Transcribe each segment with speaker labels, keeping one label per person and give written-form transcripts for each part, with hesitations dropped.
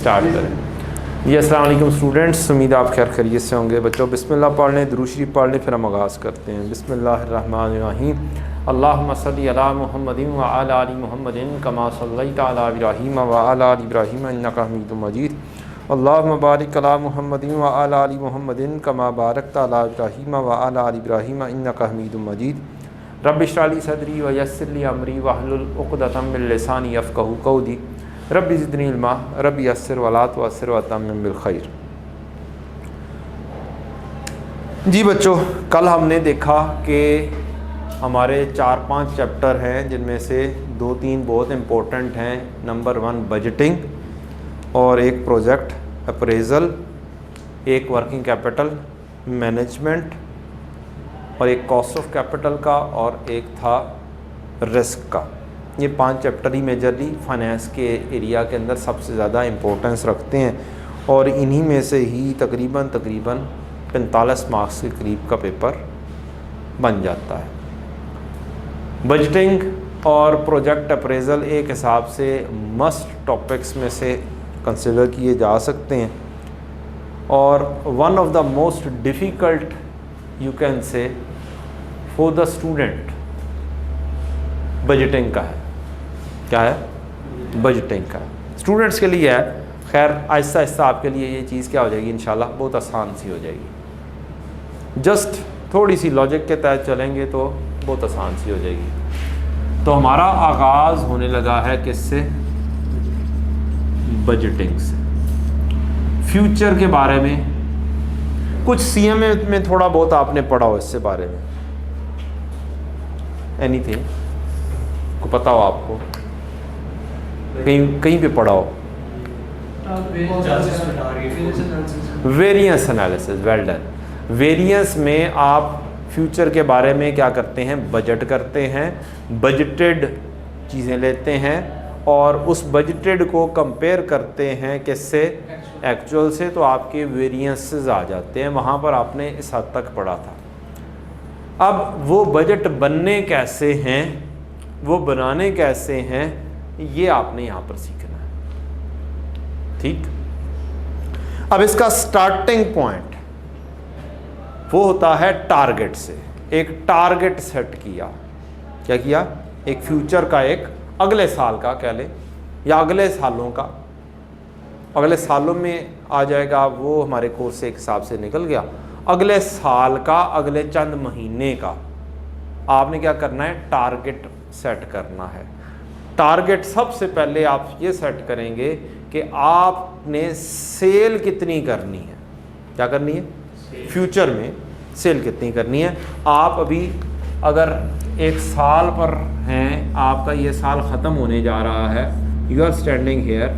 Speaker 1: Start करें जी। अस्सलाम वालेकुम स्टूडेंट्स, उम्मीद आप खैर खैरियत से होंगे। बच्चों बिस्मिल्लाह पढ़ लें, दुरूद शरीफ पढ़ लें, फिर हम आगाज़ करते हैं। बिस्मिल्लाहिर्रहमानिर्रहीम। अल्लाहुम्मा सल्लि अला मुहम्मदिन व अला आलि मुहम्मदिन कमा सल्लैता अला इब्राहीम व अला आलि इब्राहीम इन्नका हमीदुम मजीद। अल्लाहुम्मा बारिक अला मुहम्मदिन व अला आलि मुहम्मदिन कमा बारकता अला इब्राहीम व अला आलि इब्राहीम इन्नका हमीदुम मजीद। रब्बि इश्रह ली सदरी व यस्सिर ली अमरी वहलुल उक़दतम मिन लिसानी यफ़क़हू क़ौली। रब्बि ज़िदनी इल्मा रब्बि यस्सिर वला तुअस्सिर वतम्मिम बिल खैर। जी बच्चों, कल हमने देखा कि हमारे 4-5 चैप्टर हैं, जिनमें से 2-3 बहुत इम्पोर्टेंट हैं। नंबर 1 बजटिंग, और एक प्रोजेक्ट अप्रेज़ल, एक वर्किंग कैपिटल मैनेजमेंट, और एक कॉस्ट ऑफ कैपिटल का, और एक था रिस्क का। ये 5 चैप्टर ही मेजरली फाइनेंस के एरिया के अंदर सबसे ज़्यादा इम्पोर्टेंस रखते हैं, और इन्हीं में से ही तकरीबन 45 मार्क्स के करीब का पेपर बन जाता है। बजटिंग और प्रोजेक्ट अप्रेज़ल एक हिसाब से मस्ट टॉपिक्स में से कंसिडर किए जा सकते हैं, और one of the most difficult you can say for the student budgeting का है। क्या है? बजटिंग का स्टूडेंट्स के लिए है। खैर आहिस्ता आहिस्ता आपके लिए ये चीज़ क्या हो जाएगी, इंशाल्लाह बहुत आसान सी हो जाएगी। जस्ट थोड़ी सी लॉजिक के तहत चलेंगे तो बहुत आसान सी हो जाएगी। तो हमारा आगाज़ होने लगा है किससे? बजटिंग से। फ्यूचर के बारे में कुछ सीएमए में थोड़ा बहुत आपने पढ़ा हो इससे बारे में, एनीथिंग को पता हो आपको, कहीं पे पढ़ा हो? Variance analysis, well done. Variance में आप फ्यूचर के बारे में क्या करते हैं? बजट करते हैं, बजटेड चीज़ें लेते हैं, और उस बजटेड को कंपेयर करते हैं किससे? एक्चुअल से। तो आपके वेरिएंसेस आ जाते हैं। वहाँ पर आपने इस हद तक पढ़ा था। अब वो बजट बनने कैसे हैं, वो बनाने कैसे हैं, ये आपने यहाँ पर सीखना है। ठीक। अब इसका स्टार्टिंग पॉइंट वो होता है टारगेट से। एक टारगेट सेट किया। क्या किया? एक फ्यूचर का, एक अगले साल का कह लें, या अगले सालों का। अगले सालों में आ जाएगा, वो हमारे कोर्स से एक हिसाब से निकल गया। अगले साल का, अगले चंद महीने का आपने क्या करना है? टारगेट सेट करना है। टारगेट सबसे पहले आप ये सेट करेंगे कि आपने सेल कितनी करनी है। क्या करनी है? फ्यूचर में सेल कितनी करनी है। आप अभी अगर एक साल पर हैं, आपका ये साल ख़त्म होने जा रहा है, यू आर स्टैंडिंग हेयर,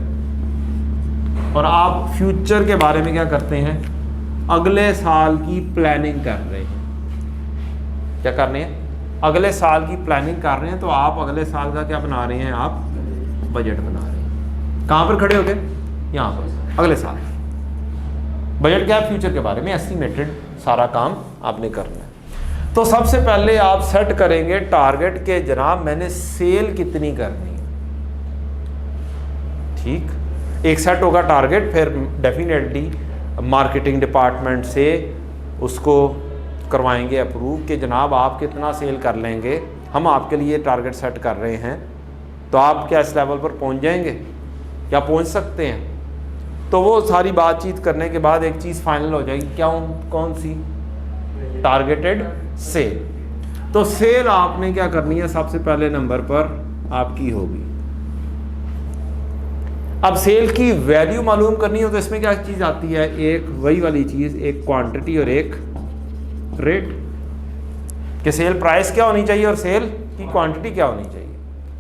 Speaker 1: और आप फ्यूचर के बारे में क्या करते हैं? अगले साल की प्लानिंग कर रहे हैं। क्या करने हैं? अगले साल की प्लानिंग कर रहे हैं। तो आप अगले साल का क्या बना रहे हैं? आप बजट बना रहे हैं। कहाँ पर खड़े होके? यहाँ पर। अगले साल बजट क्या है? फ्यूचर के बारे में एस्टिमेटेड सारा काम आपने करना है। तो सबसे पहले आप सेट करेंगे टारगेट के, जनाब मैंने सेल कितनी करनी है। ठीक। एक सेट होगा टारगेट, फिर डेफिनेटली मार्केटिंग डिपार्टमेंट से उसको करवाएंगे अप्रूव कि जनाब आप कितना सेल कर लेंगे, हम आपके लिए टारगेट सेट कर रहे हैं। तो आप क्या इस लेवल पर पहुंच जाएंगे? क्या पहुंच सकते हैं? तो वो सारी बातचीत करने के बाद एक चीज़ फाइनल हो जाएगी। क्या? कौन सी? Targeted sale. तो सेल आपने क्या करनी है? सबसे पहले नंबर पर आपकी होगी। अब सेल की वैल्यू मालूम करनी हो तो इसमें क्या चीज़ आती है? एक वही वाली चीज़, एक क्वांटिटी और एक रेट। कि सेल प्राइस क्या होनी चाहिए और सेल की क्वांटिटी क्या होनी चाहिए।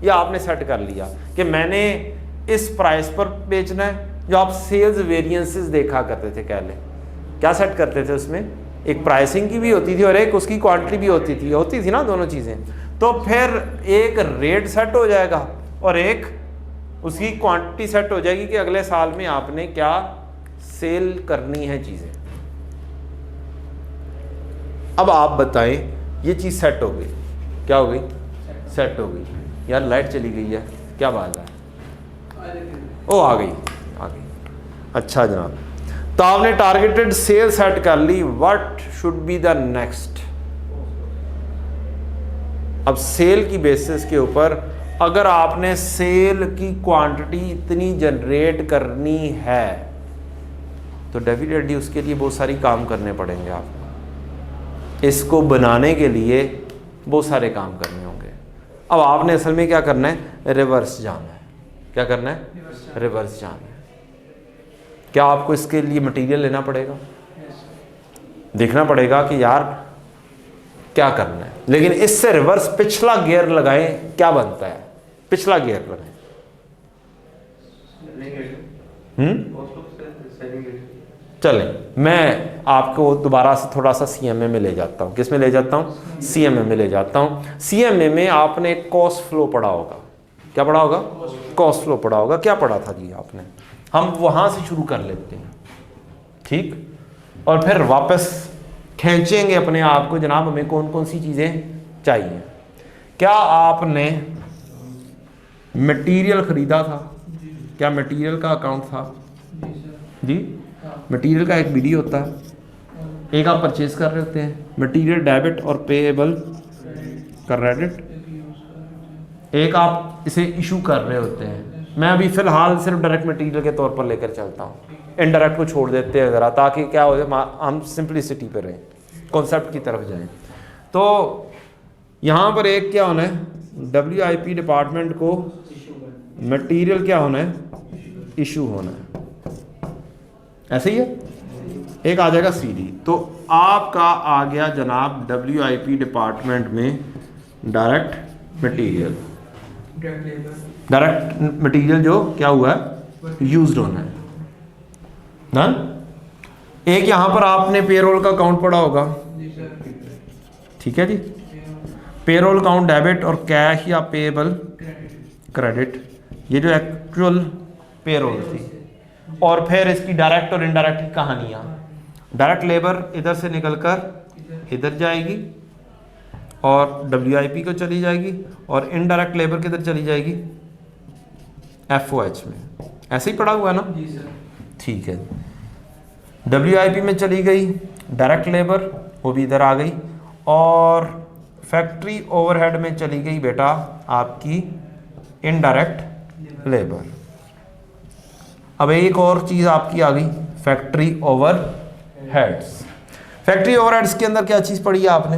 Speaker 1: ये आपने सेट कर लिया कि मैंने इस प्राइस पर बेचना है। जो आप सेल्स वेरिएंसेस देखा करते थे, कह लें क्या सेट करते थे? उसमें एक प्राइसिंग की भी होती थी और एक उसकी क्वांटिटी भी होती थी ना, दोनों चीज़ें। तो फिर एक रेट सेट हो जाएगा और एक उसकी क्वांटिटी सेट हो जाएगी कि अगले साल में आपने क्या सेल करनी है चीज़ें। अब आप बताएं, ये चीज़ सेट हो गई। क्या हो गई? सेट हो गई। यार लाइट चली गई है, क्या बात है? ओ आ गई। अच्छा जनाब, तो आपने टारगेटेड सेल सेट कर ली, what should be the next. अब सेल की बेसिस के ऊपर अगर आपने सेल की क्वांटिटी इतनी जनरेट करनी है तो डेफिनेटली उसके लिए बहुत सारी काम करने पड़ेंगे आपको। इसको बनाने के लिए बहुत सारे काम करने होंगे। अब आपने असल में क्या करना है, रिवर्स जाना है। क्या करना है, रिवर्स जाना है। क्या आपको इसके लिए मटेरियल लेना पड़ेगा, देखना पड़ेगा कि यार क्या करना है, लेकिन इससे रिवर्स पिछला गियर लगाएं, क्या बनता है, पिछला गियर लगाएं। चलें, मैं आपको दोबारा से थोड़ा सा सीएमए में ले जाता हूँ। किस में ले जाता हूँ, सीएमए में ले जाता हूँ। सीएमए में आपने कॉस्ट फ्लो पढ़ा होगा। क्या पढ़ा होगा, कॉस्ट फ्लो पढ़ा होगा। क्या पढ़ा था जी आपने, हम वहाँ से शुरू कर लेते हैं, ठीक, और फिर वापस खींचेंगे अपने आप को, जनाब हमें कौन कौन सी चीज़ें चाहिए। क्या आपने मटेरियल ख़रीदा था, क्या मटेरियल का अकाउंट था जी, मटेरियल का एक वीडियो होता है, एक आप परचेज कर रहे होते हैं, मटेरियल डेबिट और पेएबल क्रेडिट, एक आप इसे इशू कर रहे होते हैं। मैं अभी फ़िलहाल सिर्फ डायरेक्ट मटेरियल के तौर पर लेकर चलता हूँ, इनडायरेक्ट को छोड़ देते हैं ज़रा, ताकि क्या हो जाए हम सिंपलिसिटी पर रहें, कॉन्सेप्ट की तरफ जाएं। तो यहाँ पर एक क्या होना है, WIP डिपार्टमेंट को मटेरियल क्या होना है, इशू होना है, ऐसे ही है। एक आ जाएगा CD, तो आपका आ गया जनाब WIP डिपार्टमेंट में डायरेक्ट मटेरियल, डायरेक्ट मटेरियल जो क्या हुआ है, यूज्ड होना है। डन। एक यहाँ पर आपने पेरोल का अकाउंट पढ़ा होगा, ठीक है जी, पेरोल अकाउंट डेबिट और कैश या पेएबल क्रेडिट, ये जो एक्चुअल पेरोल थी। और फिर इसकी डायरेक्ट और इनडायरेक्ट की कहानियाँ। डायरेक्ट लेबर इधर से निकलकर इधर जाएगी और WIP को चली जाएगी, और इनडायरेक्ट लेबर किधर चली जाएगी, FOH में। ऐसे ही पड़ा हुआ है ना, ठीक है। WIP में चली गई डायरेक्ट लेबर, वो भी इधर आ गई, और फैक्ट्री ओवरहेड में चली गई बेटा आपकी इनडायरेक्ट लेबर। अब एक और चीज़ आपकी आ गई, फैक्ट्री ओवरहेड्स। फैक्ट्री ओवरहेड्स के अंदर क्या चीज़ पढ़ी है आपने,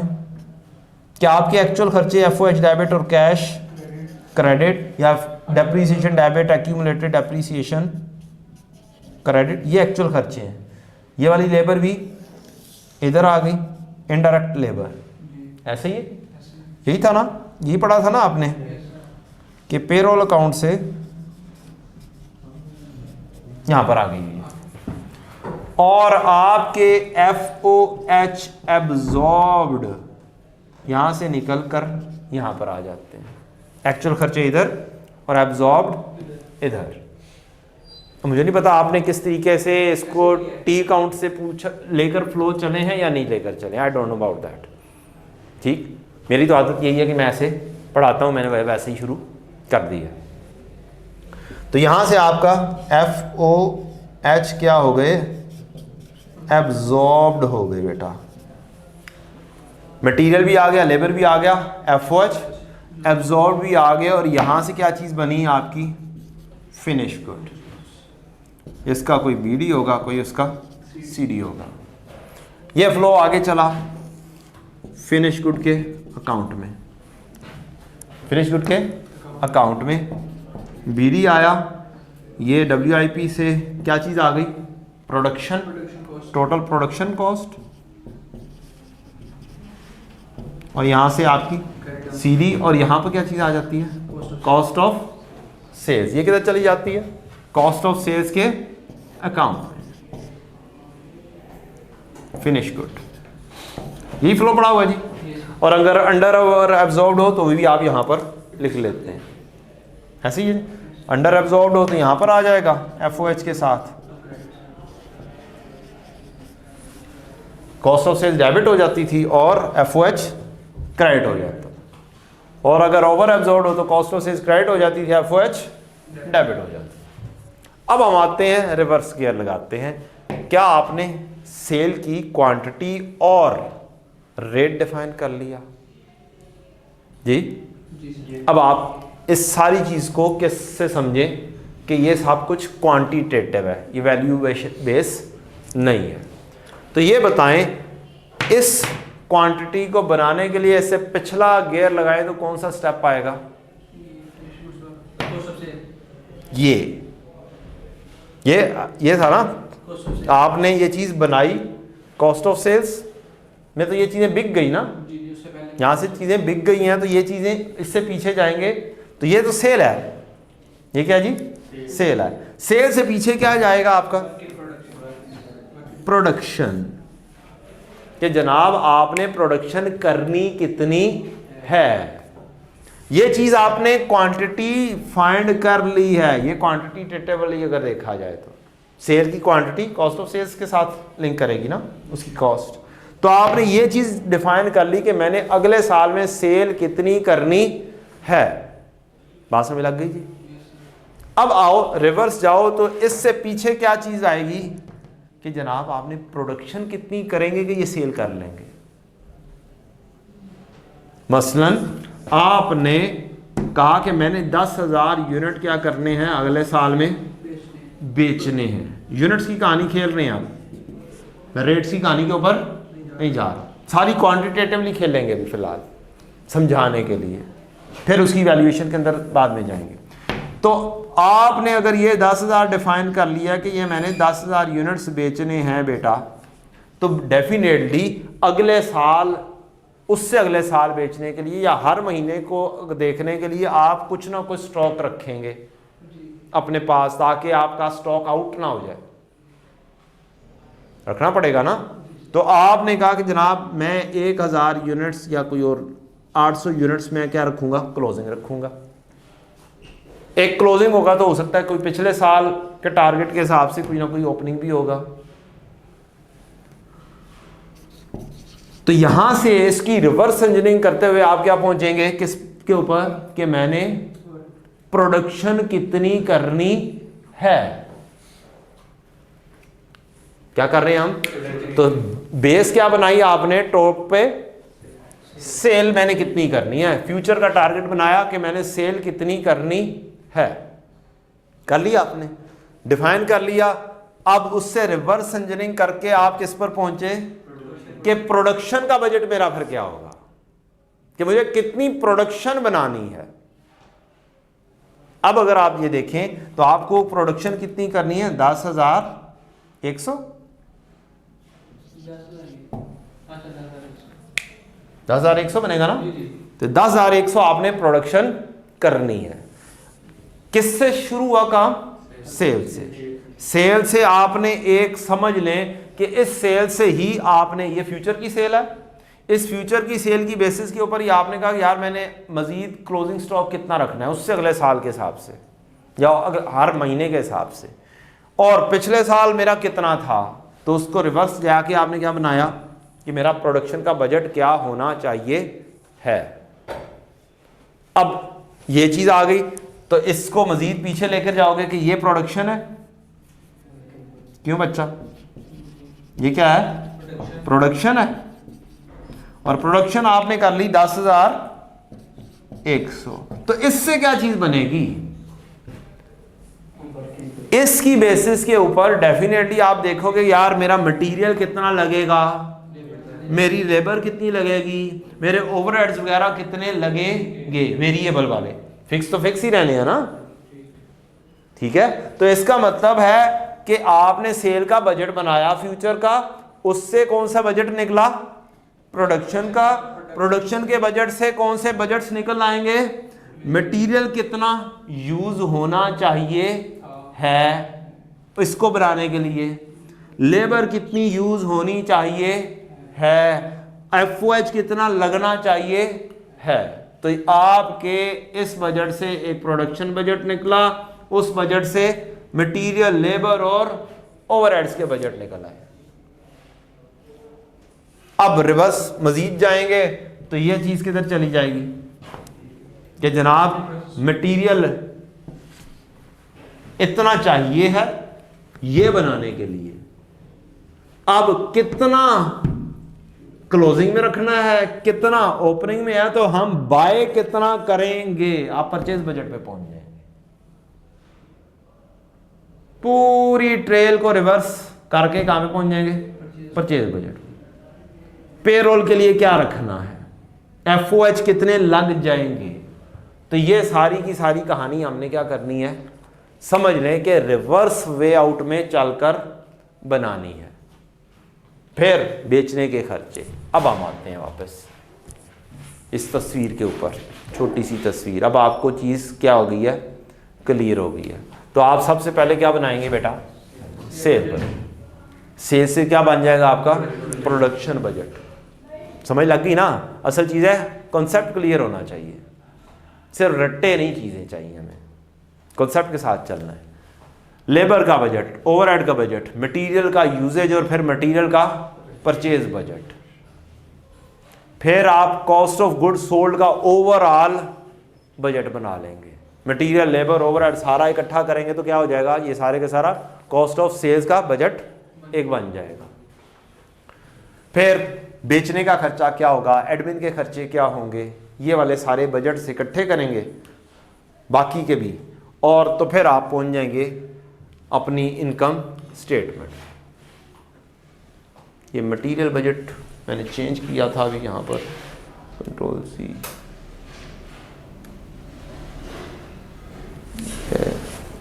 Speaker 1: क्या आपके एक्चुअल खर्चे FOH डेबिट और कैश क्रेडिट, या depreciation debit, accumulated depreciation credit, ये एक्चुअल खर्चे हैं। ये वाली लेबर भी इधर आ गई, इनडायरेक्ट लेबर, ऐसे ही यही था ना, यही पढ़ा था ना आपने कि पेरोल अकाउंट से यहां पर आ गई है, और आपके FOH एब्जॉर्ब्ड यहां से निकल कर यहां पर आ जाते हैं। एक्चुअल खर्चे इधर और एब्जॉर्ब्ड इधर। तो मुझे नहीं पता आपने किस तरीके से इसको टी अकाउंट से पूछ लेकर फ्लो चले हैं या नहीं लेकर चले, I don't know about that. ठीक, मेरी तो आदत यही है कि मैं ऐसे पढ़ाता हूँ, मैंने वैसे ही शुरू कर दिया। तो यहाँ से आपका FOH क्या हो गए, एब्जॉर्ब्ड हो गए बेटा। मटेरियल भी आ गया, लेबर भी आ गया, FOH एब्जॉर्ब भी आ गया, और यहाँ से क्या चीज़ बनी आपकी, फिनिश गुड। इसका कोई BD होगा, कोई उसका CD होगा। ये फ्लो आगे चला फिनिश गुड के अकाउंट में, फिनिश गुड के अकाउंट में BD आया, ये WIP से क्या चीज़ आ गई, प्रोडक्शन, टोटल प्रोडक्शन कॉस्ट, और यहाँ से आपकी CD, और यहाँ पर क्या चीज़ आ जाती है, कॉस्ट ऑफ सेल्स। ये किधर चली जाती है, कॉस्ट ऑफ सेल्स के अकाउंट में, फिनिश गुड। यही फ्लो पड़ा हुआ है जी। और अगर अंडर और एब्जॉर्ब्ड हो तो भी आप यहाँ पर लिख लेते हैं, ऐसे ही अंडर एब्जॉर्ब्ड हो तो यहाँ पर आ जाएगा FOH के साथ, कॉस्ट ऑफ सेल्स डेबिट हो जाती थी और FOH क्रेडिट हो जाता, और अगर ओवर एब्जॉर्ब्ड हो तो कॉस्ट ऑफ सेल्स क्रेडिट हो जाती थी, FOH डेबिट हो जाती। अब हम आते हैं रिवर्स गियर लगाते हैं। क्या आपने सेल की क्वांटिटी और रेट डिफाइन कर लिया जी? अब आप इस सारी चीज को किससे समझें कि ये सब कुछ क्वांटिटेटिव है, ये वैल्यू बेस नहीं है। तो ये बताएं, इस क्वांटिटी को बनाने के लिए इससे पिछला गियर लगाए तो कौन सा स्टेप आएगा? ये था ना, आपने ये चीज बनाई कॉस्ट ऑफ सेल्स में, तो ये चीजें बिक गई ना, यहां से चीजें बिक गई हैं, तो ये चीजें इससे पीछे जाएंगे, तो ये तो सेल है। ये क्या जी? सेल है। सेल से पीछे क्या जाएगा आपका? प्रोडक्शन। कि जनाब आपने प्रोडक्शन करनी कितनी है, ये चीज आपने क्वांटिटी फाइंड कर ली है। ये क्वांटिटेटिवली अगर देखा जाए तो सेल की क्वांटिटी कॉस्ट ऑफ सेल्स के साथ लिंक करेगी ना, उसकी कॉस्ट। तो आपने ये चीज डिफाइन कर ली कि मैंने अगले साल में सेल कितनी करनी है। बात समझ लग गई जी? अब आओ रिवर्स जाओ, तो इससे पीछे क्या चीज आएगी कि जनाब आपने प्रोडक्शन कितनी करेंगे कि ये सेल कर लेंगे। मसलन आपने कहा कि मैंने 10,000 यूनिट क्या करने हैं अगले साल में बेचने हैं। यूनिट्स की कहानी खेल रहे हैं आप, मैं रेट्स की कहानी के ऊपर नहीं जा रहा, सारी क्वांटिटेटिवली खेलेंगे अभी फिलहाल समझाने के लिए, फिर उसकी वैल्यूएशन के अंदर बाद में जाएंगे। तो आपने अगर ये 10,000 डिफाइन कर लिया कि ये मैंने 10,000 यूनिट्स बेचने हैं बेटा, तो डेफिनेटली अगले साल, उससे अगले साल बेचने के लिए या हर महीने को देखने के लिए आप कुछ ना कुछ स्टॉक रखेंगे अपने पास, ताकि आपका स्टॉक आउट ना हो जाए। रखना पड़ेगा ना। तो आपने कहा कि जनाब मैं 1,000 यूनिट्स या कोई और 800 यूनिट्स में क्या रखूंगा? क्लोजिंग रखूंगा। एक क्लोजिंग होगा तो हो सकता है कोई पिछले साल के टारगेट के हिसाब से कोई ना कोई ओपनिंग भी होगा। तो यहां से इसकी रिवर्स इंजीनियरिंग करते हुए आप क्या पहुंचेंगे किसके ऊपर कि मैंने प्रोडक्शन कितनी करनी है। क्या कर रहे हैं हम? तो बेस क्या बनाई आपने टॉप पे? सेल मैंने कितनी करनी है। फ्यूचर का टारगेट बनाया कि मैंने सेल कितनी करनी है, कर लिया आपने, डिफाइन कर लिया। अब उससे रिवर्स इंजीनियरिंग करके आप किस पर पहुंचे कि प्रोडक्शन का बजट मेरा फिर क्या होगा, कि मुझे कितनी प्रोडक्शन बनानी है। अब अगर आप ये देखें तो आपको प्रोडक्शन कितनी करनी है? 10,100 10,100 बनेगा ना। तो 10,100 आपने प्रोडक्शन करनी है। किससे शुरू हुआ काम? सेल से। सेल से आपने एक समझ लें कि इस सेल से ही आपने, ये फ्यूचर की सेल है, इस फ्यूचर की सेल की बेसिस के ऊपर ही आपने कहा यार मैंने मजीद क्लोजिंग स्टॉक कितना रखना है उससे अगले साल के हिसाब से या अगर हर महीने के हिसाब से, और पिछले साल मेरा कितना था, तो उसको रिवर्स जाके आपने क्या बनाया कि मेरा प्रोडक्शन का बजट क्या होना चाहिए है। अब ये चीज आ गई, तो इसको मजीद पीछे लेकर जाओगे कि ये प्रोडक्शन है। क्यों बच्चा? ये क्या है? प्रोडक्शन है। और प्रोडक्शन आपने कर ली 10,100। तो इससे क्या चीज बनेगी? इसकी बेसिस के ऊपर डेफिनेटली आप देखोगे यार मेरा मटेरियल कितना लगेगा, मेरी लेबर कितनी लगेगी, मेरे ओवरहेड्स वगैरह कितने लगेंगे, वेरिएबल वाले। फिक्स तो फिक्स ही रहने हैं ना, ठीक है। तो इसका मतलब है कि आपने सेल का बजट बनाया फ्यूचर का, उससे कौन सा बजट निकला? प्रोडक्शन का। प्रोडक्शन के बजट से कौन से बजट्स निकल आएंगे? मटेरियल कितना यूज होना चाहिए है इसको बनाने के लिए, लेबर कितनी यूज होनी चाहिए है, एफओएच कितना लगना चाहिए है। तो आपके इस बजट से एक प्रोडक्शन बजट निकला, उस बजट से मटेरियल, लेबर और ओवरहेड्स के बजट निकल आए। अब रिवर्स मजीद जाएंगे तो यह चीज किधर चली जाएगी कि जनाब मटेरियल इतना चाहिए है ये बनाने के लिए। अब कितना क्लोजिंग में रखना है, कितना ओपनिंग में है, तो हम बाय कितना करेंगे, आप परचेज बजट पे पहुंच जाएंगे। पूरी ट्रेल को रिवर्स करके कहां पे पहुंच जाएंगे, परचेज बजट। पेरोल के लिए क्या रखना है, एफओएच कितने लग जाएंगे, तो ये सारी की सारी कहानी हमने क्या करनी है, समझ लें कि रिवर्स वे आउट में चलकर बनानी है। फिर बेचने के खर्चे। अब हम आते हैं वापस इस तस्वीर के ऊपर, छोटी सी तस्वीर। अब आपको चीज़ क्या हो गई है, क्लियर हो गई है। तो आप सबसे पहले क्या बनाएंगे बेटा, सेल बजट। सेल से क्या बन जाएगा आपका, प्रोडक्शन बजट। समझ लग गई ना, असल चीज़ है कॉन्सेप्ट क्लियर होना चाहिए, सिर्फ रट्टे नहीं चीज़ें चाहिए, हमें कॉन्सेप्ट के साथ चलना है। लेबर का बजट, ओवरहेड का बजट, मटेरियल का यूजेज और फिर मटेरियल का परचेज बजट। फिर आप कॉस्ट ऑफ गुड्स सोल्ड का ओवरऑल बजट बना लेंगे। मटेरियल, लेबर, ओवरहेड सारा इकट्ठा करेंगे तो क्या हो जाएगा, ये सारे का सारा कॉस्ट ऑफ सेल्स का बजट एक बन जाएगा। फिर बेचने का खर्चा क्या होगा, एडमिन के खर्चे क्या होंगे, ये वाले सारे बजट से इकट्ठे करेंगे, बाकी के भी। और तो फिर आप पहुंच जाएंगे अपनी इनकम स्टेटमेंट। ये मटेरियल बजट मैंने चेंज किया था अभी यहाँ पर, कंट्रोल सी,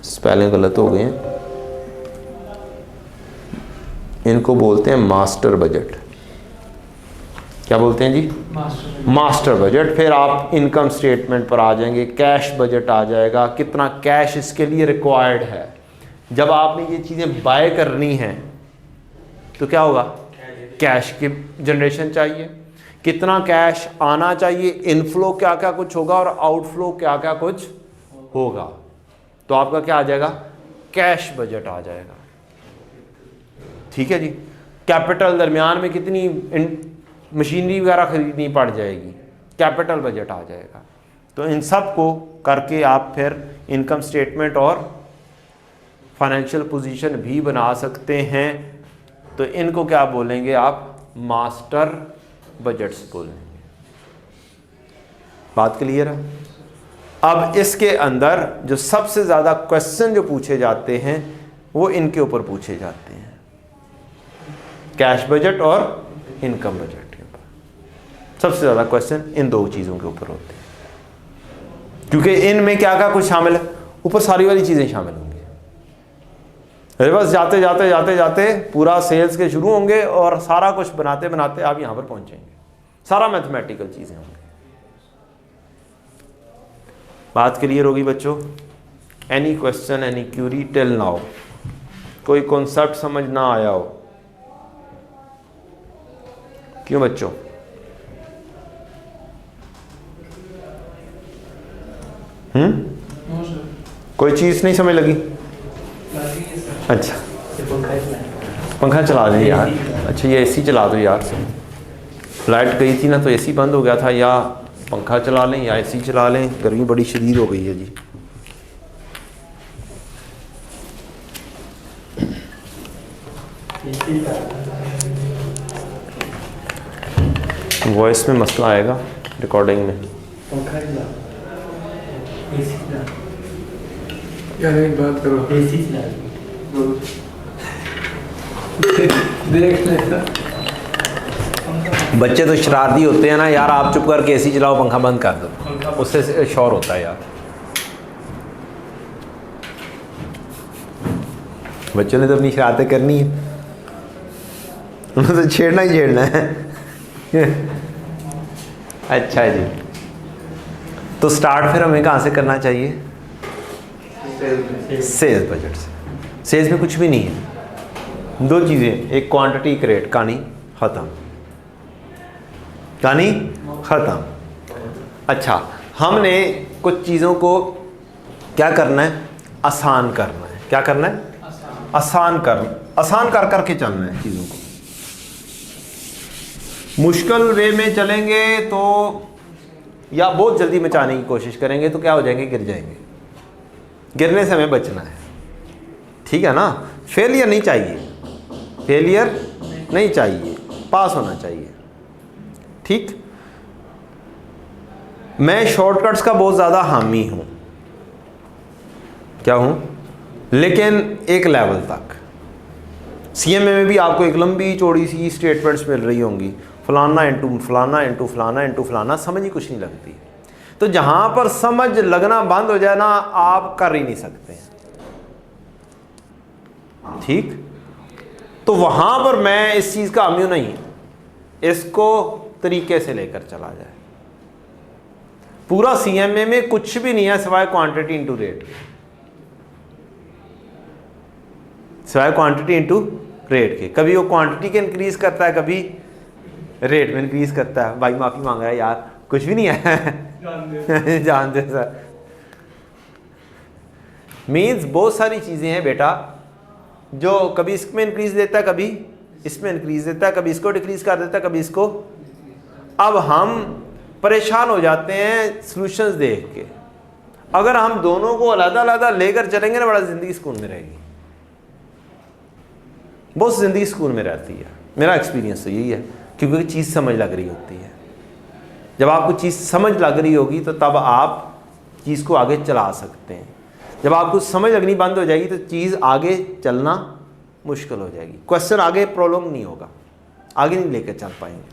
Speaker 1: स्पेलिंग गलत हो गए हैं। इनको बोलते हैं मास्टर बजट। क्या बोलते हैं जी, मास्टर बजट। फिर आप इनकम स्टेटमेंट पर आ जाएंगे, कैश बजट आ जाएगा, कितना कैश इसके लिए रिक्वायर्ड है। जब आपने ये चीज़ें बाय करनी है तो क्या होगा, कैश की जनरेशन चाहिए, कितना कैश आना चाहिए, इनफ्लो क्या क्या कुछ होगा और आउटफ्लो क्या क्या कुछ होगा, तो आपका क्या आ जाएगा, कैश बजट आ जाएगा। ठीक है जी। कैपिटल, दरमियान में कितनी मशीनरी वगैरह खरीदनी पड़ जाएगी, कैपिटल बजट आ जाएगा। तो इन सब को करके आप फिर इनकम स्टेटमेंट और फाइनेंशियल पोजीशन भी बना सकते हैं। तो इनको क्या बोलेंगे आप, मास्टर बजट्स बोलेंगे। बात क्लियर है। अब इसके अंदर जो सबसे ज़्यादा क्वेश्चन जो पूछे जाते हैं वो इनके ऊपर पूछे जाते हैं, कैश बजट और इनकम बजट के ऊपर सबसे ज़्यादा क्वेश्चन इन दो चीज़ों के ऊपर होते हैं, क्योंकि इनमें क्या क्या कुछ शामिल है, ऊपर सारी वाली चीज़ें शामिल होंगी। रिवर्स जाते जाते जाते जाते पूरा सेल्स के शुरू होंगे और सारा कुछ बनाते बनाते आप यहाँ पर पहुँचेंगे, सारा मैथमेटिकल चीज़ें होंगी। बात क्लियर होगी बच्चों। Any question, any Curie till now, कोई कॉन्सेप्ट समझ ना आया हो? क्यों बच्चों? कोई चीज़ नहीं समझ लगी? अच्छा, पंखा चला दें यार। अच्छा, ये एसी चला दो यार। लाइट गई थी ना तो एसी बंद हो गया था, या पंखा चला लें या एसी चला लें, गर्मी बड़ी शदीद हो गई है जी। वॉइस में मसला आएगा रिकॉर्डिंग में।
Speaker 2: यार एक बात करो, देख लेता।
Speaker 1: बच्चे तो शरारती होते हैं ना यार, आप चुप करके एसी चलाओ, पंखा बंद कर दो, उससे शोर होता है यार। बच्चों ने तो अपनी शरारतें करनी है, उन्हें तो छेड़ना ही छेड़ना है। अच्छा जी, तो स्टार्ट फिर हमें कहाँ से करना चाहिए? सेल्स बजट से। सेल्स में कुछ भी नहीं है, दो चीज़ें, एक क्वांटिटी, एक रेट, कहानी ख़त्म, कहानी ख़त्म। अच्छा, हमने कुछ चीज़ों को क्या करना है, आसान करना है। क्या करना है? आसान कर करके चलना है चीज़ों को। मुश्किल वे में चलेंगे तो या बहुत जल्दी मचाने की कोशिश करेंगे तो क्या हो जाएंगे, गिर जाएंगे। गिरने से हमें बचना है। ठीक है ना। फेलियर नहीं चाहिए, फेलियर नहीं चाहिए, पास होना चाहिए। ठीक, मैं शॉर्टकट्स का बहुत ज़्यादा हामी हूँ, क्या हूँ, लेकिन एक लेवल तक। सीएमए में भी आपको एक लंबी चौड़ी सी स्टेटमेंट्स मिल रही होंगी, फलाना इंटू फलाना इंटू फलाना इंटू फलाना, समझ ही कुछ नहीं लगती। तो जहाँ पर समझ लगना बंद हो जाए ना, आप कर ही नहीं सकते। ठीक, तो वहाँ पर मैं इस चीज़ का हामी नहीं, इसको तरीके से लेकर चला जाए। पूरा सीएमए में कुछ भी नहीं है सिवाय क्वांटिटी इंटू रेट, सिवाय क्वांटिटी इंटू रेट के। कभी वो क्वांटिटी के इंक्रीज करता है, कभी रेट में इंक्रीज करता है। भाई माफी मांग रहा है यार, कुछ भी नहीं है जान दे सर। मीन्स बहुत सारी चीजें हैं बेटा, जो कभी इसमें इंक्रीज देता है, कभी इसमें इंक्रीज देता है, कभी इसको डिक्रीज कर देता है, कभी इसको। अब हम परेशान हो जाते हैं सॉल्यूशंस देख के। अगर हम दोनों को अलग अलग लेकर चलेंगे ना, बड़ा जिंदगी सुकून में रहेगी, बहुत जिंदगी सुकून में रहती है। मेरा एक्सपीरियंस तो यही है, क्योंकि चीज़ समझ लग रही होती है। जब आपको चीज़ समझ लग रही होगी तो तब आप चीज़ को आगे चला सकते हैं। जब आपको समझ लगनी बंद हो जाएगी तो चीज़ आगे चलना मुश्किल हो जाएगी, क्वेश्चन आगे प्रॉब्लम नहीं होगा, आगे नहीं लेकर चल पाएंगे।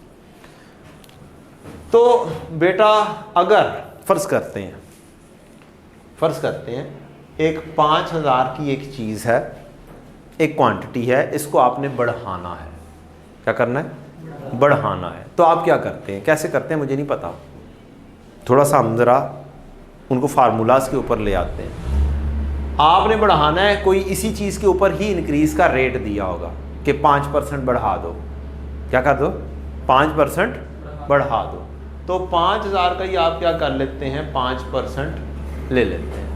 Speaker 1: तो बेटा अगर फ़र्ज़ करते हैं एक 5000 की एक चीज़ है, एक क्वांटिटी है, इसको आपने बढ़ाना है। क्या करना है? बढ़ाना है। तो आप क्या करते हैं, कैसे करते हैं मुझे नहीं पता, थोड़ा सा हम ज़रा उनको फार्मूलाज के ऊपर ले आते हैं। आपने बढ़ाना है, कोई इसी चीज़ के ऊपर ही इंक्रीज़ का रेट दिया होगा कि 5% बढ़ा दो। क्या कर दो? 5% बढ़ा दो। तो 5000 का ही आप क्या कर लेते हैं, 5% ले लेते हैं।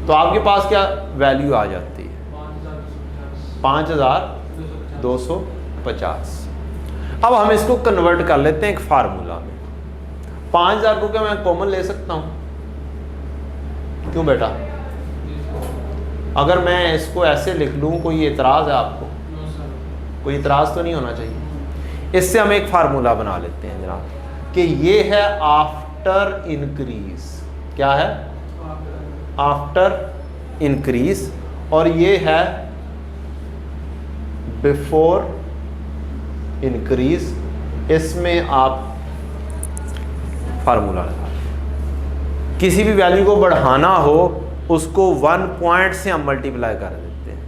Speaker 1: तो आपके पास क्या वैल्यू आ जाती है? 5250। अब हम इसको कन्वर्ट कर लेते हैं एक फार्मूला में। 5000 को क्या मैं कॉमन ले सकता हूं? क्यों बेटा? अगर मैं इसको ऐसे लिख लूं, कोई एतराज़ है आपको? कोई एतराज़ तो नहीं होना चाहिए। इससे हम एक फार्मूला बना लेते हैं जनाब, कि ये है आफ्टर इंक्रीज। क्या है? After increase. और ये है बिफोर इंक्रीज। इसमें आप फार्मूला लगा, किसी भी वैल्यू को बढ़ाना हो उसको 1 पॉइंट से हम मल्टीप्लाई कर देते हैं,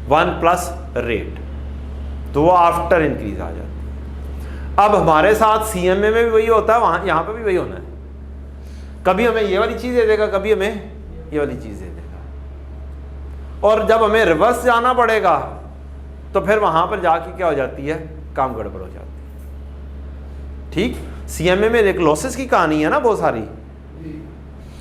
Speaker 1: 1 प्लस रेट, तो वो आफ्टर इंक्रीज आ जाती है। अब हमारे साथ सीएमए में भी वही होता है, वहाँ यहाँ पे भी वही होना है। कभी हमें ये वाली चीज़ दे देगा, कभी हमें ये वाली चीज़ दे देगा। और जब हमें रिवर्स जाना पड़ेगा तो फिर वहाँ पर जाके क्या हो जाती है, काम गड़बड़ हो जाती है। ठीक, सीएमए में एक लॉसेस की कहानी है ना बहुत सारी,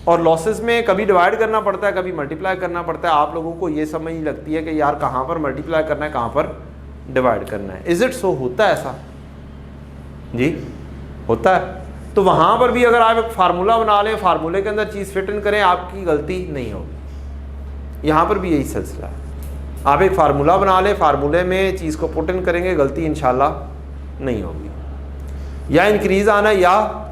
Speaker 1: और लॉसेस में कभी डिवाइड करना पड़ता है, कभी मल्टीप्लाई करना पड़ता है। आप लोगों को ये समझ नहीं लगती है कि यार कहाँ पर मल्टीप्लाई करना है, कहाँ पर डिवाइड करना है। Is it so? होता है ऐसा जी, होता है। तो वहाँ पर भी अगर आप एक फार्मूला बना लें, फार्मूले के अंदर चीज़ फिट इन करें, आपकी गलती नहीं होगी। यहाँ पर भी यही सिलसिला है। आप एक फार्मूला बना लें, फार्मूले में चीज़ को पुट इन करेंगे, गलती इंशाल्लाह नहीं होगी। या इंक्रीज़ आना है या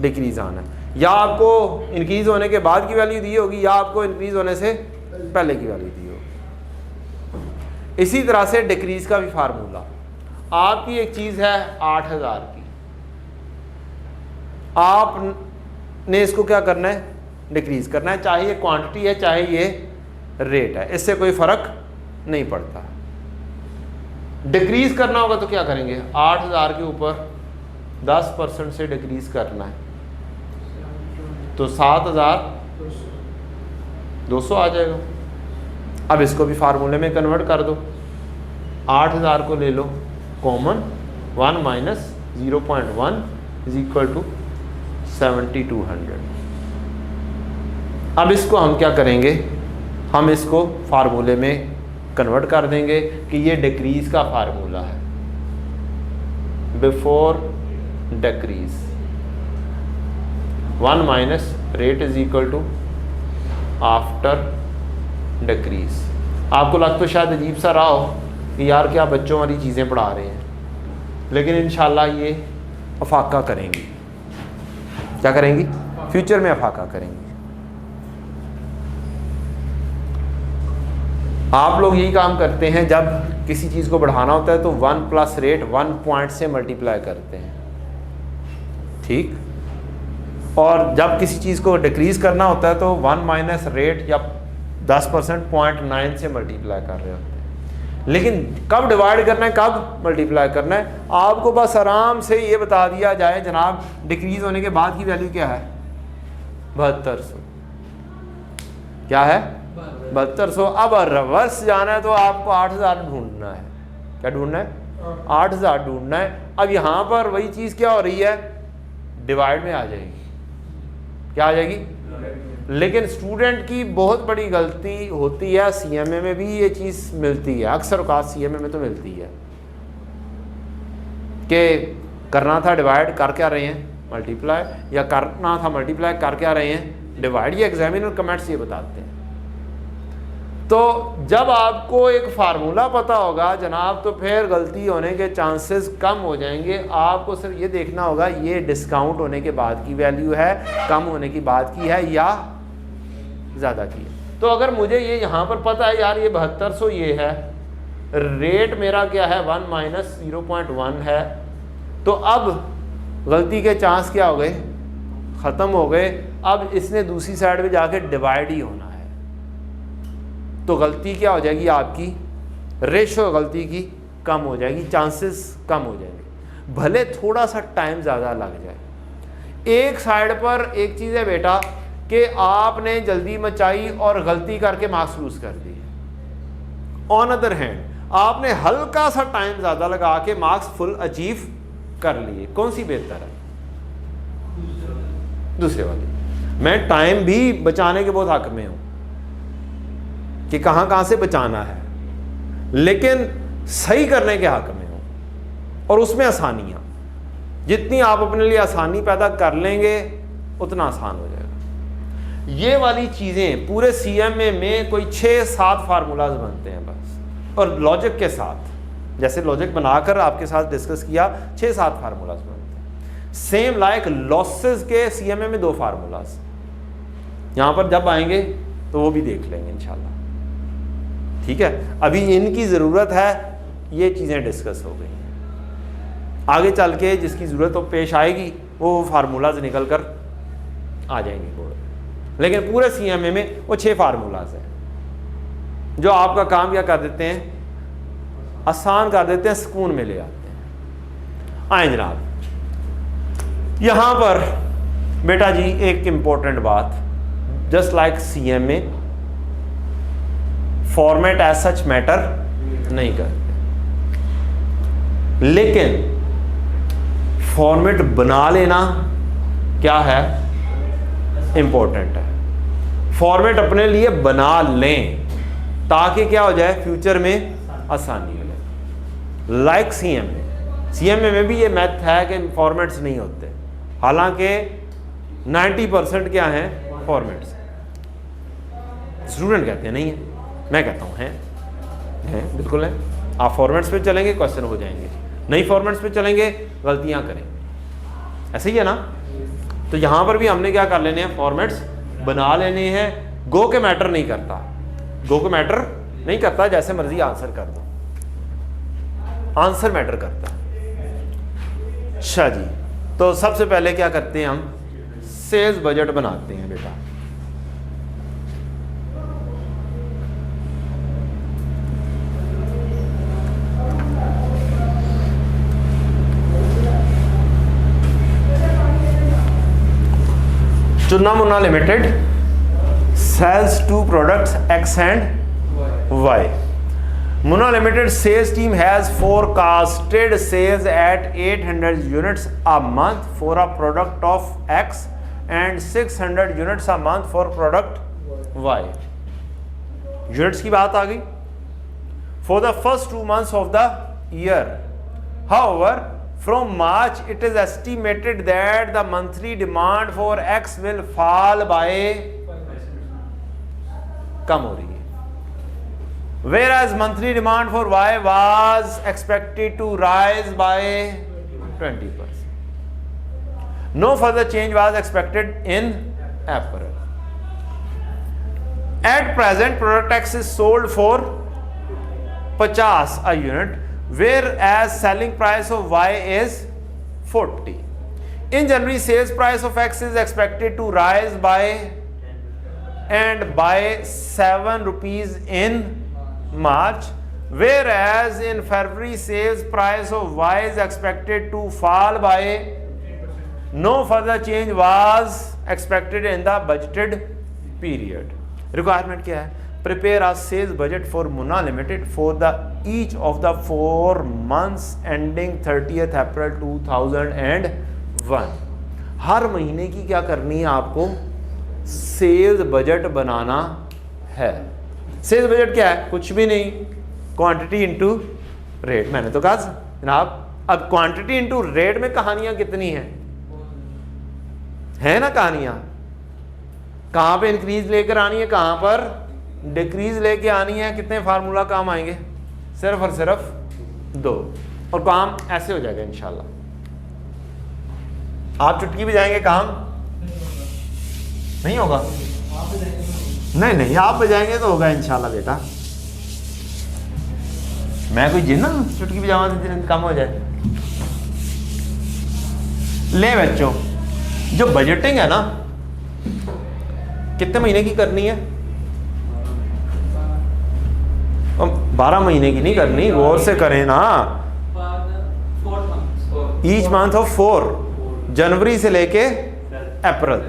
Speaker 1: डिक्रीज़ आना है, या आपको इंक्रीज़ होने के बाद की वैल्यू दी होगी, या आपको इंक्रीज़ होने से पहले की वैल्यू दी होगी। इसी तरह से डिक्रीज़ का भी फार्मूला, आपकी एक चीज़ है 8000 की, आपने इसको क्या करना है, डिक्रीज़ करना है। चाहे ये क्वांटिटी है, चाहे ये रेट है, इससे कोई फ़र्क नहीं पड़ता। डिक्रीज़ करना होगा तो क्या करेंगे, 8000 के ऊपर 10% से डिक्रीज़ करना है, तो 7200 आ जाएगा। अब इसको भी फार्मूले में कन्वर्ट कर दो। 8000 को ले लो common, 1 minus 0.1 is equal to 7200। अब इसको हम क्या करेंगे, हम इसको फार्मूले में कन्वर्ट कर देंगे कि ये डिक्रीज़ का फार्मूला है, before decrease 1 minus rate is equal to after decrease. आपको लग तो शायद अजीब सा रहा हो कि यार क्या बच्चों वाली चीज़ें पढ़ा रहे हैं, लेकिन इंशाल्लाह ये अफाका करेंगी। क्या करेंगी? फ्यूचर में अफाका करेंगी। आप लोग यही काम करते हैं, जब किसी चीज़ को बढ़ाना होता है तो 1 प्लस रेट 1 पॉइंट से मल्टीप्लाई करते हैं, ठीक। और जब किसी चीज़ को डिक्रीज़ करना होता है तो 1 माइनस रेट या 10% 0.9 से मल्टीप्लाई कर रहे होते हैं। लेकिन कब डिवाइड करना है, कब मल्टीप्लाई करना है, आपको बस आराम से ये बता दिया जाए जनाब डिक्रीज़ होने के बाद की वैल्यू क्या है, 7200। क्या है? 7200। अब रिवर्स जाना है तो आपको 8000 ढूंढना है। क्या ढूंढना है? 8000 ढूंढना है। अब यहाँ पर वही चीज़ क्या हो रही है, डिवाइड में आ जाएगी। क्या आ जाएगी? लेकिन स्टूडेंट की बहुत बड़ी गलती होती है, सीएमए में भी ये चीज़ मिलती है, अक्सर औकात सीएमए में तो मिलती है कि करना था डिवाइड, कर क्या रहे हैं, मल्टीप्लाई, या करना था मल्टीप्लाई, कर क्या रहे हैं, डिवाइड। ये एग्जामिनर कमेंट्स ये बताते हैं। तो जब आपको एक फार्मूला पता होगा जनाब, तो फिर गलती होने के चांसेस कम हो जाएंगे। आपको सिर्फ ये देखना होगा ये डिस्काउंट होने के बाद की वैल्यू है, कम होने की बाद की है या ज़्यादा की है। तो अगर मुझे ये यहाँ पर पता है यार ये 7200 ये है, रेट मेरा क्या है 1 माइनस 0.1 है, तो अब गलती के चांस क्या हो गए, ख़त्म हो गए। अब इसने दूसरी साइड पे जाके डिवाइड ही होना है, तो गलती क्या हो जाएगी आपकी, रेशो गलती की कम हो जाएगी, चांसेस कम हो जाएंगे, भले थोड़ा सा टाइम ज़्यादा लग जाए। एक साइड पर एक चीज़ है बेटा कि आपने जल्दी मचाई और गलती करके मार्क्स लूज कर दिए। ऑन अदर हैंड आपने हल्का सा टाइम ज़्यादा लगा के मार्क्स फुल अचीव कर लिए। कौन सी बेहतर है? दूसरे वाली। मैं टाइम भी बचाने के बहुत हक में हूँ कि कहाँ से बचाना है, लेकिन सही करने के हक में हूँ। और उसमें आसानियाँ, जितनी आप अपने लिए आसानी पैदा कर लेंगे उतना आसान हो जाएगा। ये वाली चीज़ें पूरे सीएमए में कोई 6-7 फार्मूलाज बनते हैं बस, और लॉजिक के साथ, जैसे लॉजिक बनाकर आपके साथ डिस्कस किया, 6-7 फार्मूलाज बनते हैं। सेम लाइक लॉसेस के सीएमए में 2 फार्मूलाज, यहाँ पर जब आएंगे तो वो भी देख लेंगे इंशाल्लाह, ठीक है। अभी इनकी ज़रूरत है, ये चीज़ें डिस्कस हो गई हैं। आगे चल के जिसकी ज़रूरत तो पेश आएगी वो फार्मूलाज निकल कर आ जाएंगे बोर्ड में। लेकिन पूरे सीएमए में वो 6 फार्मूलाज हैं जो आपका काम क्या कर देते हैं, आसान कर देते हैं, सुकून में ले आते हैं। आए जनाब, यहाँ पर बेटा जी एक इम्पोर्टेंट बात, just like CMA format as such matter नहीं करते, लेकिन फॉर्मेट बना लेना क्या है, इंपॉर्टेंट है। फॉर्मेट अपने लिए बना लें ताकि क्या हो जाए, फ्यूचर में आसानी हो जाए। लाइक सीएमए में भी ये मैथ है कि फॉर्मेट्स नहीं होते, हालांकि 90% क्या हैं, फॉर्मेट्स। स्टूडेंट कहते हैं नहीं है, मैं कहता हूँ हैं, बिल्कुल है। आप फॉर्मेट्स पे चलेंगे क्वेश्चन हो जाएंगे, नहीं फॉर्मेट्स पे चलेंगे गलतियाँ करेंगे, ऐसे ही है ना। तो यहाँ पर भी हमने क्या कर लेने हैं, फॉर्मेट्स बना लेने हैं। गो के मैटर नहीं करता, गो के मैटर नहीं करता, जैसे मर्जी आंसर कर दो, आंसर मैटर करता है। अच्छा जी, तो सबसे पहले क्या करते हैं, हम सेल्स बजट बनाते हैं बेटा। Chunna Munna limited sells 2 products X and Y. Munna Limited sales team has forecasted sales at 800 units a month for a product of X and 600 units a month for product Y. Units की बात आ गई for the first 2 months of the year. However, from March it is estimated that the monthly demand for X will fall by, कम हो रही है, whereas monthly demand for Y was expected to rise by 20%. No further change was expected in April. At present, product X is sold for 50 a unit, whereas selling price of Y is 40. In January, sales price of X is expected to rise by 7 rupees in March, whereas in February, sales price of Y is expected to fall by. No further change was expected in the budgeted period. Requirement क्या है? Prepare a sales budget for Munna Limited for the each of the 4 months ending 30th April 2001. हर महीने की क्या करनी है आपको? Sales budget बनाना है। Sales budget क्या है? कुछ भी नहीं, क्वांटिटी इनटू रेट। मैंने तो कहा जनाब, अब क्वांटिटी इनटू रेट में कहानियां कितनी हैं? है ना कहानियां? कहां पे इंक्रीज लेकर आनी है, कहां पर डिक्रीज लेके आनी है। कितने फार्मूला काम आएंगे? सिर्फ और सिर्फ 2, और काम ऐसे हो जाएगा इंशाल्लाह। आप चुटकी भी जाएंगे, काम नहीं होगा। नहीं, आप बजाएंगे तो होगा इंशाल्लाह बेटा। मैं कोई जिन ना चुटकी बजावा तो काम हो जाए। ले बच्चों, जो बजटिंग है ना, कितने महीने की करनी है? 12 महीने की नहीं करनी, गौर से करें ना। ईच मंथ ऑफ 4, जनवरी से लेके अप्रैल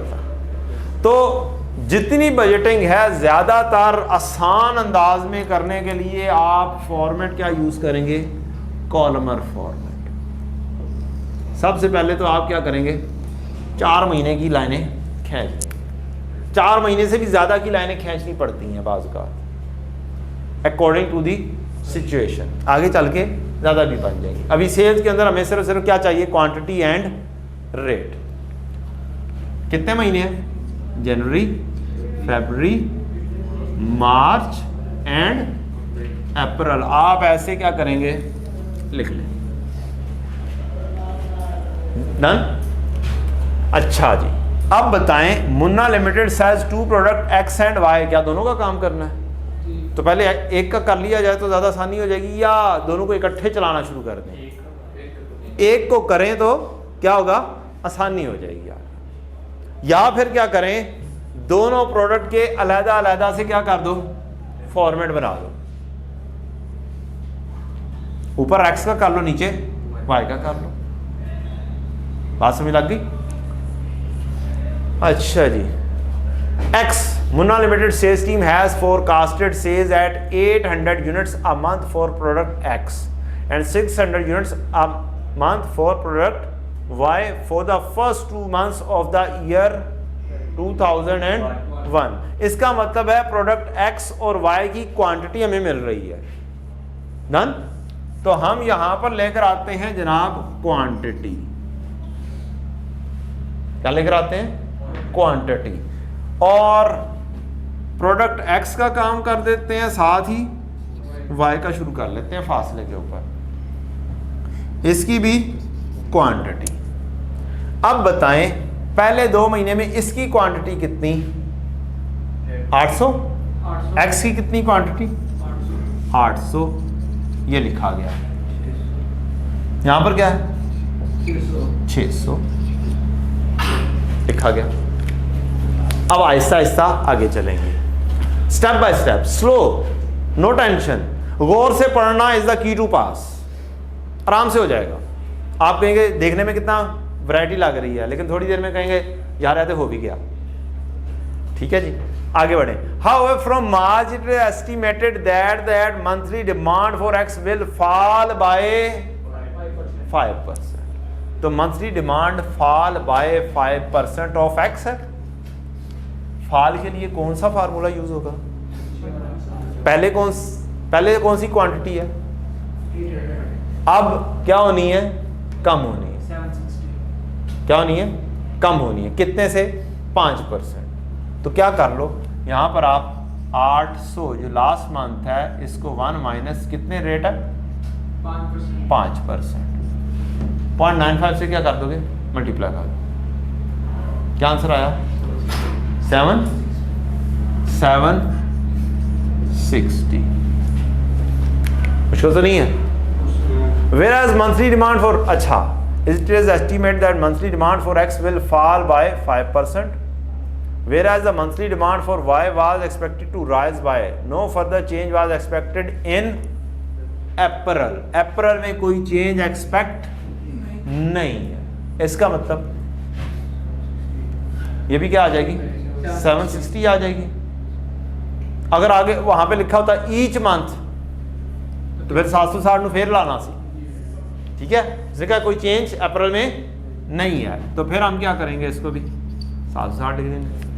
Speaker 1: तक। तो जितनी बजटिंग है ज़्यादातर आसान अंदाज में करने के लिए आप फॉर्मेट क्या यूज़ करेंगे? Columnar format. सबसे पहले तो आप क्या करेंगे? 4 महीने की लाइनें खींच, 4 महीने से भी ज़्यादा की लाइनें खींचनी पड़ती हैं बाज़ का, अकॉर्डिंग टू दी सिचुएशन। आगे चल के ज़्यादा भी बन जाएगी। अभी सेल्स के अंदर हमें सिर्फ क्या चाहिए? Quantity and rate. कितने महीने हैं? जनवरी, फरवरी, मार्च एंड अप्रैल। आप ऐसे क्या करेंगे? लिख लें। डन। अच्छा जी, अब बताएं, Munna limited sales 2 product X and Y. क्या दोनों का काम करना है? तो पहले एक का कर लिया जाए तो ज़्यादा आसानी हो जाएगी, या दोनों को इकट्ठे चलाना शुरू कर दें? एक को करें तो क्या होगा? आसानी हो जाएगी यार। या फिर क्या करें, दोनों प्रोडक्ट के अलग-अलग से क्या कर दो? फॉर्मेट बना दो। ऊपर एक्स का कर लो, नीचे वाई का कर लो। बात समझ लग गई? अच्छा जी, x Munna Limited sales team has forecasted sales at 800 units a month for product X and 600 units a month for product Y for the first 2 months of the year 2001. इसका मतलब है प्रोडक्ट X और Y की quantity हमें मिल रही है। Done. तो हम यहां पर लेकर आते हैं जनाब क्वांटिटी। क्या लेकर आते हैं? क्वांटिटी। और प्रोडक्ट एक्स का काम कर देते हैं, साथ ही वाई का शुरू कर लेते हैं फासले के ऊपर, इसकी भी क्वांटिटी। अब बताएं, पहले 2 महीने में इसकी क्वांटिटी कितनी? 800। एक्स की कितनी क्वांटिटी? 800। ये लिखा गया। यहां पर क्या है? 600 लिखा गया। अब आहिस्ता आहिस्ता आगे चलेंगे, step by step, slow, no tension. गौर से पढ़ना is the key to pass. आराम से हो जाएगा। आप कहेंगे देखने में कितना वैरायटी लग रही है, लेकिन थोड़ी देर में कहेंगे यार ऐसे हो भी गया। ठीक है जी, आगे बढ़े। How from March it estimated that monthly demand for X will fall by 5%। तो monthly demand fall by 5% of x है। फॉल के लिए कौन सा फार्मूला यूज होगा? पहले कौन सी क्वांटिटी है? अब क्या होनी है? कम होनी है। क्या होनी है? कम होनी है। कितने से? 5%। तो क्या कर लो, यहां पर आप 800 जो लास्ट मंथ है इसको 1 माइनस कितने रेट है 5%। 0.95 से क्या कर दोगे मल्टीप्लाई कर दो, क्या आंसर आया 760। मुश्किल तो नहीं है। Whereas monthly demand for, अच्छा it is estimate that monthly demand for X will fall by 5%, whereas the monthly demand for Y was expected to rise by, no further change was expected in April। अप्रैल में कोई change expect नहीं है। इसका मतलब ये भी क्या आ जाएगी 760 आ जाएगी। अगर आगे वहां पे लिखा होता ईच मंथ तो फिर 760 फिर लाना सी, ठीक है। इसने कहा कोई चेंज अप्रैल में नहीं है, तो फिर हम क्या करेंगे इसको भी 760 लिख देंगे।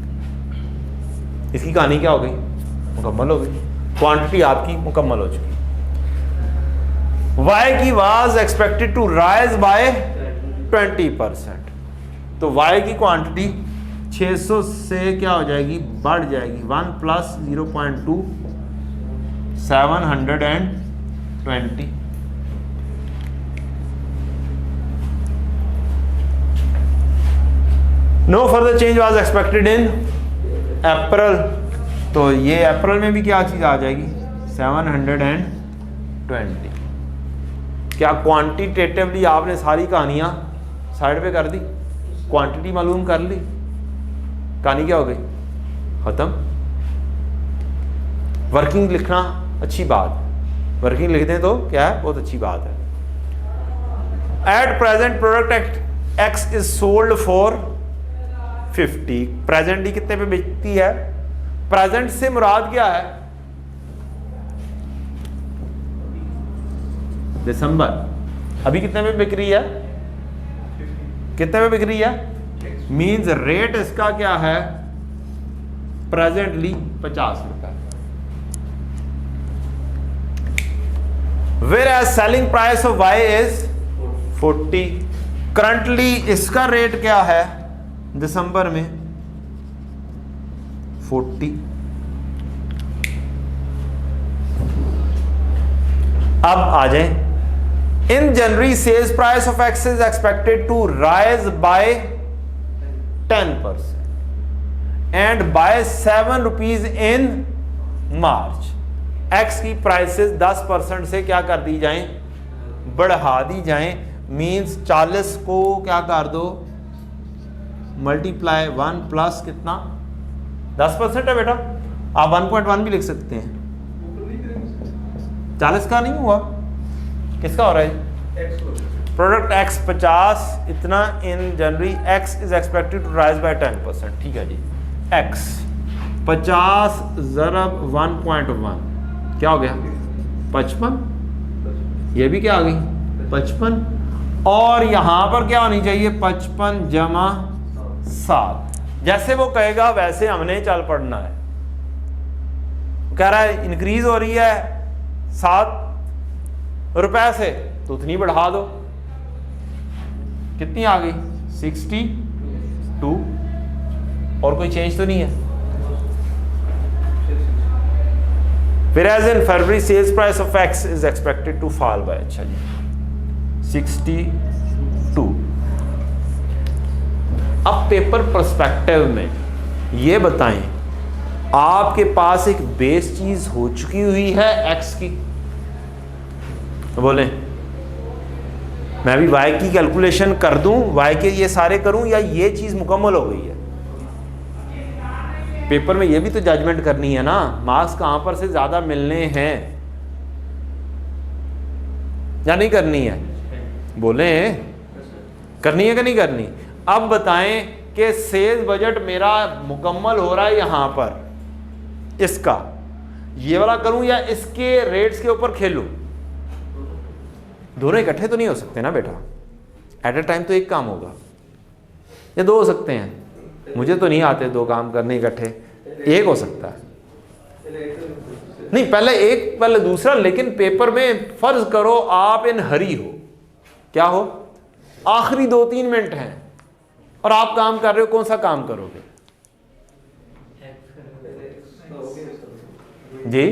Speaker 1: इसकी कहानी क्या हो गई, मुकम्मल हो गई, क्वांटिटी आपकी मुकम्मल हो चुकी। Y की was expected to rise by 20%, तो Y की क्वांटिटी 600 से क्या हो जाएगी बढ़ जाएगी 1 plus 0.2 720। No further change was expected in April, तो ये अप्रैल में भी क्या चीज आ जाएगी 720। क्या क्वांटिटेटिवली आपने सारी कहानियां साइड पे कर दी, क्वांटिटी मालूम कर ली, कहानी क्या हो गई खत्म। वर्किंग लिखना अच्छी बात, वर्किंग लिख दें तो क्या है बहुत अच्छी बात है। At present product x is sold for 50, presently कितने पे बेचती है, प्रेजेंट से मुराद क्या है दिसंबर, अभी कितने में बिक रही है, कितने में बिक रही है, मींस रेट इसका क्या है प्रेजेंटली 50 रुपए। Whereas selling price of Y is 40, currently इसका रेट क्या है दिसंबर में 40। अब आ जाए, in January sales price of X is expected to rise by 10% and by 7 rupees in March. X की प्राइसेस 10% से क्या कर दी जाएं, बढ़ा दी जाएं, मींस 40 को क्या कर दो मल्टीप्लाई 1 प्लस कितना 10% है बेटा, आप 1.1 भी लिख सकते हैं। 40 का नहीं हुआ, किसका हो रहा है प्रोडक्ट एक्स 50 इतना in January, X is expected to rise by 10%, ठीक है जी। एक्स 50 ज़रब 1.1 क्या हो गया 55, ये भी क्या आ गई 55, और यहां पर क्या होनी चाहिए 55 जमा 7, जैसे वो कहेगा वैसे हमने चल पड़ना है। कह रहा है इंक्रीज हो रही है 7 रुपए से तो उतनी बढ़ा दो, कितनी आ गई 62, और कोई चेंज तो नहीं है। Whereas in February sales price of X is expected to fall by, अच्छा जी 62। अब पेपर पर्सपेक्टिव में ये बताएं, आपके पास एक बेस चीज हो चुकी हुई है X की, बोलें मैं भी Y की कैलकुलेशन कर दूं, Y के ये सारे करूं, या ये चीज मुकम्मल हो गई है। पेपर में ये भी तो जजमेंट करनी है ना, मार्क्स कहां पर से ज्यादा मिलने हैं या नहीं करनी है, बोले करनी है कि नहीं करनी। अब बताएं कि सेल्स बजट मेरा मुकम्मल हो रहा है यहां पर, इसका ये वाला करूं या इसके रेट्स के ऊपर खेलूं, दोनों इकट्ठे तो नहीं हो सकते ना बेटा, एट ए टाइम तो एक काम होगा, ये दो हो सकते हैं, मुझे तो नहीं आते दो काम करने इकट्ठे, एक हो सकता है नहीं, पहले एक पहले दूसरा, लेकिन पेपर में फर्ज करो आप इन हरी हो, क्या हो आखिरी 2-3 मिनट हैं और आप काम कर रहे हो, कौन सा काम करोगे जी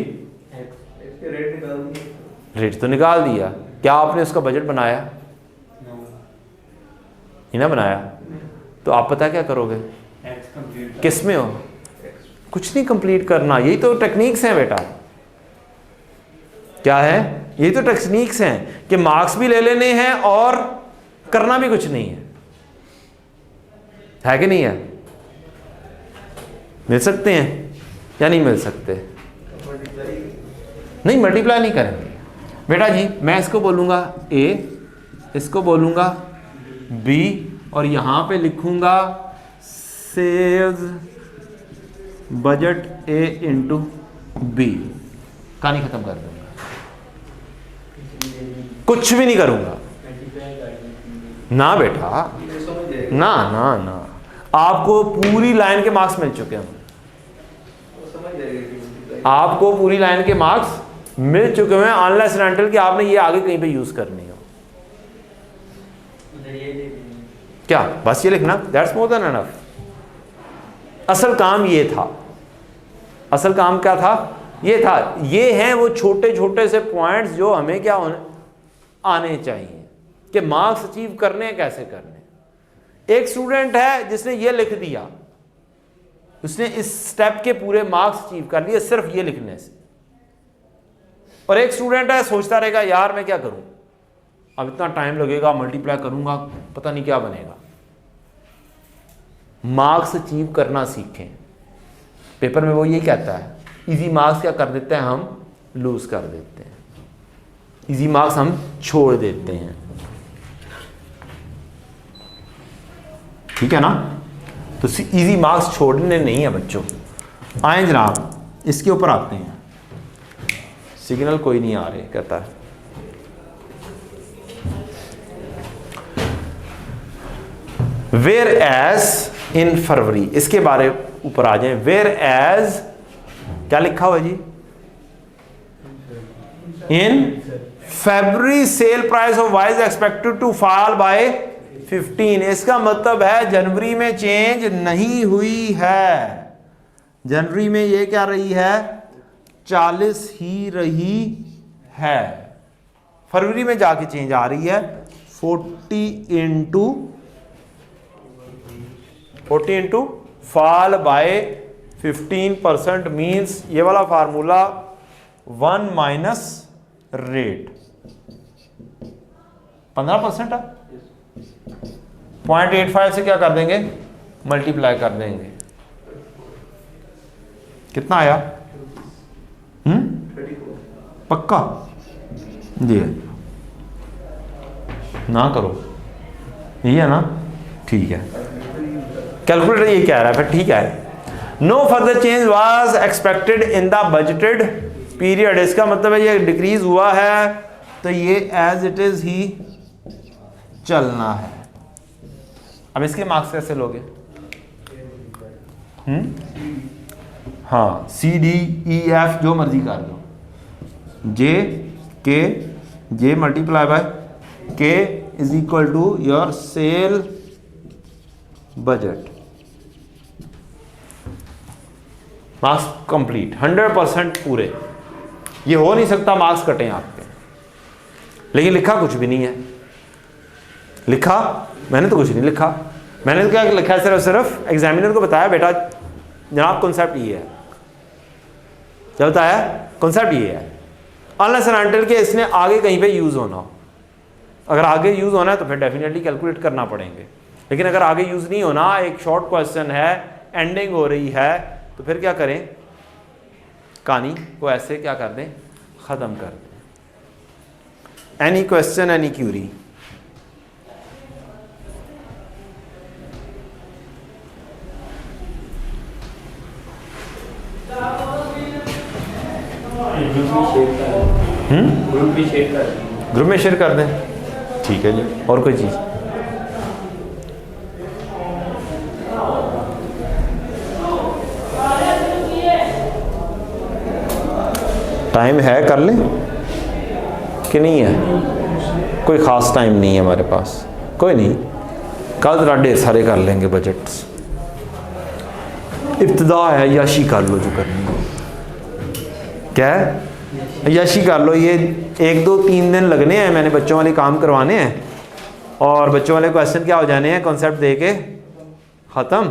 Speaker 1: रेट तो निकाल दिया, क्या आपने उसका बजट बनाया? ही ना बनाया। तो आप पता क्या करोगे, किस में हो? कुछ नहीं कंप्लीट करना। यही तो टेक्निक्स हैं बेटा। क्या है? यही तो टेक्निक्स हैं कि मार्क्स भी ले लेने हैं और करना भी कुछ नहीं है कि नहीं है? मिल सकते हैं या नहीं मिल सकते? नहीं, मल्टीप्लाई नहीं करेंगे बेटा जी। मैं इसको बोलूंगा A, इसको बोलूंगा B, और यहां पे लिखूंगा sales budget A into B। कहानी खत्म कर दूंगा, कुछ भी नहीं करूंगा ना बेटा, ना ना ना। आपको पूरी लाइन के मार्क्स मिल चुके हैं, आपको पूरी लाइन के मार्क्स मिल चुके हैं, अनलेस एंड अनटिल कि आपने ये आगे कहीं पे यूज करनी हो। क्या बस ये लिखना? That's more than enough. असल काम ये था, असल काम क्या था? ये था। ये हैं वो छोटे छोटे से पॉइंट्स जो हमें क्या आने चाहिए कि मार्क्स अचीव करने हैं, कैसे करने। एक स्टूडेंट है जिसने ये लिख दिया, उसने इस स्टेप के पूरे मार्क्स अचीव कर लिए सिर्फ ये लिखने से। और एक स्टूडेंट है सोचता रहेगा यार मैं क्या करूं, अब इतना टाइम लगेगा, मल्टीप्लाई करूंगा, पता नहीं क्या बनेगा। मार्क्स अचीव करना सीखें। पेपर में वो यही कहता है, इजी मार्क्स क्या कर देते हैं हम, लूज कर देते हैं, इजी मार्क्स हम छोड़ देते हैं। ठीक है ना? तो इजी मार्क्स छोड़ने नहीं है बच्चों। आए जनाब, इसके ऊपर आते हैं। सिग्नल कोई नहीं आ रहे कहता है। वेयर एज इन फरवरी, इसके बारे ऊपर आ जाए। वेयर एज क्या लिखा हुआ जी? In February sale price of Y is expected to fall by 15। इसका मतलब है जनवरी में चेंज नहीं हुई है, जनवरी में ये क्या रही है, 40 ही रही है। फरवरी में जाके चेंज आ रही है 40 इंटू फॉल बाय 15% मीन्स ये वाला फार्मूला 1 माइनस रेट 15% है। 0.85 से क्या कर देंगे, मल्टीप्लाई कर देंगे। कितना आया? पक्का जी ना करो, यही है ना? ठीक है, कैलकुलेटर ये कह रहा है, फिर ठीक है। No further change was expected in the budgeted period. इसका मतलब है ये डिक्रीज हुआ है तो ये एज इट इज ही चलना है। अब इसके मार्क्स कैसे लोगे? हाँ, सी डी ई एफ जो मर्जी कर दो, J K J multiply by K is equal to your sale budget. Marks complete 100% पूरे। ये हो नहीं सकता मार्क्स कटें आपके, लेकिन लिखा कुछ भी नहीं है। लिखा मैंने तो कुछ नहीं लिखा, मैंने क्या लिखा है, सिर्फ एग्जामिनर को बताया बेटा जनाब कॉन्सेप्ट ये है। क्या बताया? कॉन्सेप्ट ये है, अनलेस एंड अनटिल के इसने आगे कहीं पे यूज होना हो। अगर आगे यूज होना है तो फिर डेफिनेटली कैलकुलेट करना पड़ेंगे, लेकिन अगर आगे यूज नहीं होना, एक शॉर्ट क्वेश्चन है, एंडिंग हो रही है, तो फिर क्या करें, कहानी को ऐसे क्या कर दें, खत्म कर दें। Any question, any Curie? Group में शेयर कर दें, ठीक है जी। और कोई चीज़? टाइम है, कर लें कि नहीं है? कोई ख़ास टाइम नहीं है हमारे पास, कोई नहीं, कल ज़रा ढेर सारे कर लेंगे बजट्स। इब्तिदा है, याशी कर लो जो करनी है। क्या है, यश ही कर लो। ये 1-2-3 दिन लगने हैं, मैंने बच्चों वाले काम करवाने हैं और बच्चों वाले क्वेश्चन क्या हो जाने हैं, कॉन्सेप्ट दे के ख़त्म।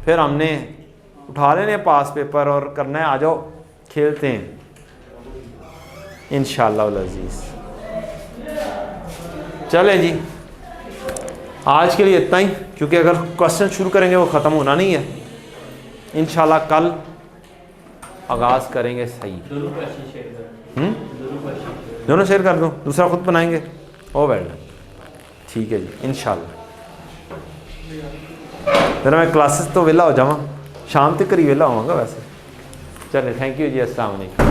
Speaker 1: फिर हमने उठा लेने पास पेपर और करना है, आ जाओ खेलते हैं इंशाअल्लाह अज़ीज़। चलें जी, आज के लिए इतना ही, क्योंकि अगर क्वेश्चन शुरू करेंगे वो ख़त्म होना नहीं है। इंशाल्लाह कल आगाज़ करेंगे। सही, दोनों शेयर कर दो, दूसरा खुद बनाएंगे। ओ वेल, ठीक है जी इंशाल्लाह। जरा मैं क्लासेस तो वेला हो जावा, शाम तक करीब वेला होगा वैसे। चले, थैंक यू जी, अस्सलाम वालेकुम।